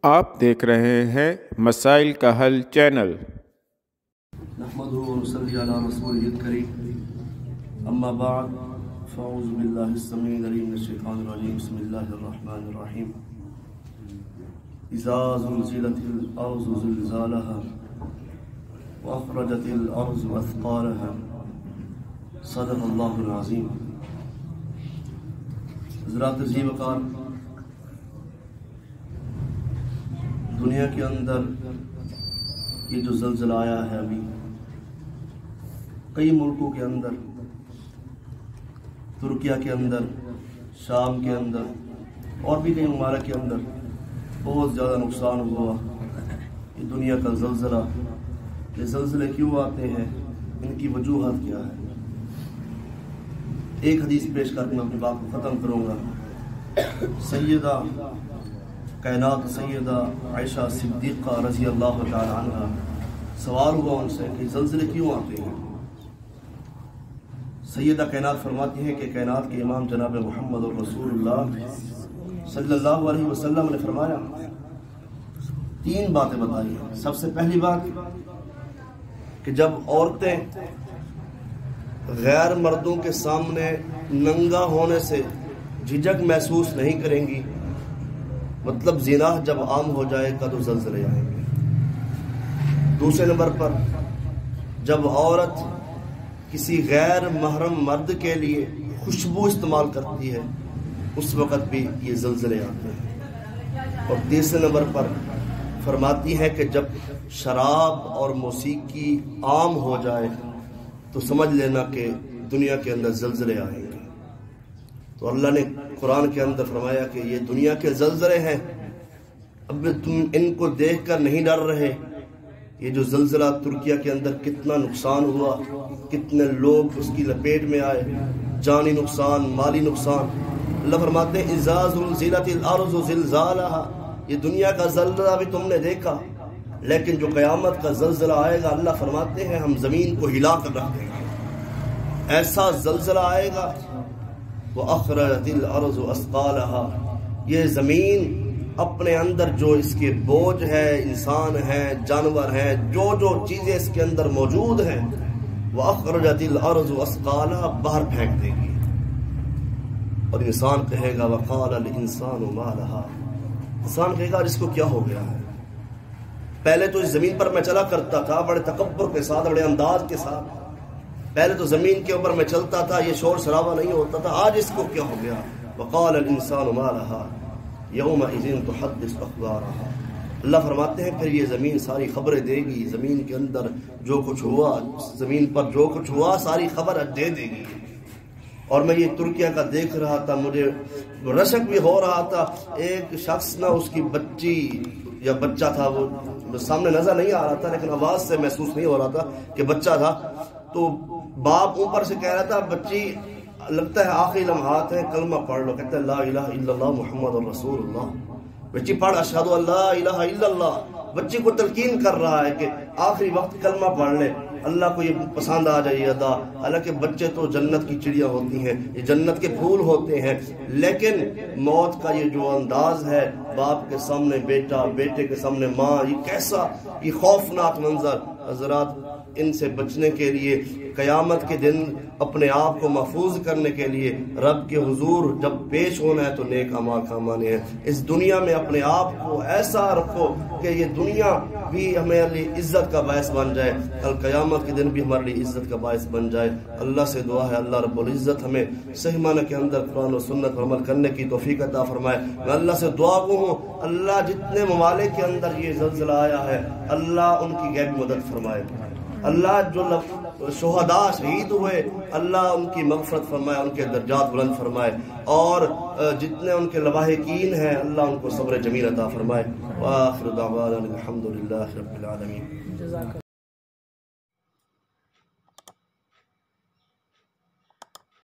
آپ دیکھ رہے ہیں مسائل کا حل چینل۔ نحمدہ و نصلی علی رسولہ الکریم، اما بعد فاعوذ باللہ السمیع العلیم من الشیطان الرجیم، بسم اللہ الرحمن الرحیم۔ اذا زلزلت الارض زلزالها واخرجت الارض اثقالها، صدق اللہ العظیم۔ حضرات عزیز وقار، دنیا کے اندر یہ جو زلزلہ آیا ہے ابھی کئی ملکوں کے اندر، ترکیہ کے اندر، شام کے اندر اور بھی کئی ممالک کے اندر بہت زیادہ نقصان ہوا۔ یہ دنیا کا زلزلہ، یہ زلزلے کیوں آتے ہیں، ان کی وجوہات کیا ہے؟ ایک حدیث پیش کر کے میں اپنی بات کو ختم کروں گا۔ سیدہ کائنات سیدہ عائشہ صدیقہ رضی اللہ تعالی عنہ سوال ہوا ان سے کہ زلزلے کیوں آتے ہیں؟ سیدہ کائنات فرماتی ہیں کہ کائنات کے امام جناب محمد رسول اللہ صلی اللہ علیہ وسلم نے فرمایا، تین باتیں بتائی ہیں۔ سب سے پہلی بات کہ جب عورتیں غیر مردوں کے سامنے ننگا ہونے سے جھجک محسوس نہیں کریں گی، مطلب زنا جب عام ہو جائے گا تو زلزلے آئیں گے۔ دوسرے نمبر پر جب عورت کسی غیر محرم مرد کے لیے خوشبو استعمال کرتی ہے اس وقت بھی یہ زلزلے آتے ہیں۔ اور تیسرے نمبر پر فرماتی ہے کہ جب شراب اور موسیقی عام ہو جائے تو سمجھ لینا کہ دنیا کے اندر زلزلے آئیں گے۔ تو اللہ نے قرآن کے اندر فرمایا کہ یہ دنیا کے زلزلے ہیں، اب تم ان کو دیکھ کر نہیں ڈر رہے؟ یہ جو زلزلہ ترکیہ کے اندر کتنا نقصان ہوا، کتنے لوگ اس کی لپیٹ میں آئے، جانی نقصان، مالی نقصان۔ اللہ فرماتے ہیں اذا زلزلت الارض زلزالها، یہ دنیا کا زلزلہ بھی تم نے دیکھا، لیکن جو قیامت کا زلزلہ آئے گا اللہ فرماتے ہیں ہم زمین کو ہلا کر رکھ دیں گے۔ ایسا زلزلہ آئے گا وَأَخْرَجَتِ الْأَرْضُ أَثْقَالَهَا، یہ زمین اپنے اندر جو اس کے بوجھ ہے، انسان ہے، جانور ہیں، جو جو چیزیں اس کے اندر موجود ہیں، وَأَخْرَجَتِ الْأَرْضُ أَثْقَالَهَا، باہر پھینک دے گی۔ اور انسان کہے گا وَقَالَ الْإِنسَانُ مَا لَهَا، انسان کہے گا اس کو کیا ہو گیا ہے؟ پہلے تو اس زمین پر میں چلا کرتا تھا بڑے تکبر کے ساتھ، بڑے انداز کے ساتھ، پہلے تو زمین کے اوپر میں چلتا تھا، یہ شور شرابہ نہیں ہوتا تھا، آج اس کو کیا ہو گیا؟ وقال الانسان ما لها يومئذ تحدث اخبارها، اللہ فرماتے ہیں پھر یہ زمین ساری خبریں دے گی، زمین کے اندر جو کچھ ہوا، زمین پر جو کچھ ہوا ساری خبر دے دے گی۔ اور میں یہ ترکیہ کا دیکھ رہا تھا، مجھے رشک بھی ہو رہا تھا۔ ایک شخص نہ اس کی بچی یا بچہ تھا، وہ سامنے نظر نہیں آ رہا تھا لیکن آواز سے محسوس نہیں ہو رہا تھا کہ بچہ تھا، تو باپ اوپر سے کہہ رہا تھا بچی لگتا ہے آخری لمحات ہیں، کلمہ پڑھ لو، کہتا ہے لا الہ الا اللہ محمد رسول اللہ، بچی پڑھ اشہد ان لا الہ الا اللہ، بچی کو تلقین کر رہا ہے کہ آخری وقت کلمہ پڑھ لے، اللہ کو یہ پسند آ جائے ادا۔ حالانکہ بچے تو جنت کی چڑیا ہوتی ہیں، یہ جنت کے پھول ہوتے ہیں، لیکن موت کا یہ جو انداز ہے، باپ کے سامنے بیٹا، بیٹے کے سامنے ماں، یہ کیسا یہ خوفناک منظر۔ حضرات ان سے بچنے کے لیے، قیامت کے دن اپنے آپ کو محفوظ کرنے کے لیے رب کے حضور جب پیش ہونا ہے تو نیک اعمال کمانے ہیں۔ اس دنیا میں اپنے آپ کو ایسا رکھو کہ یہ دنیا بھی ہمارے لیے عزت کا باعث بن جائے، کل قیامت کے دن بھی ہمارے لیے عزت کا باعث بن جائے۔ اللہ سے دعا ہے اللہ رب العزت ہمیں صحیح معنی کے اندر قرآن و سنت پر عمل کرنے کی توفیق عطا فرمائے۔ میں اللہ سے دعا گو ہوں اللہ جتنے ممالک کے اندر یہ زلزلہ آیا ہے اللہ ان کی غیبی مدد فرمائے، اللہ جو شہداء شہید ہوئے اللہ ان کی مغفرت فرمائے، ان کے درجات بلند فرمائے، اور جتنے ان کے لواحقین ہیں اللہ ان کو صبر جمیل عطا فرمائے۔ وآخر دعوانا الحمد للہ رب العالمین۔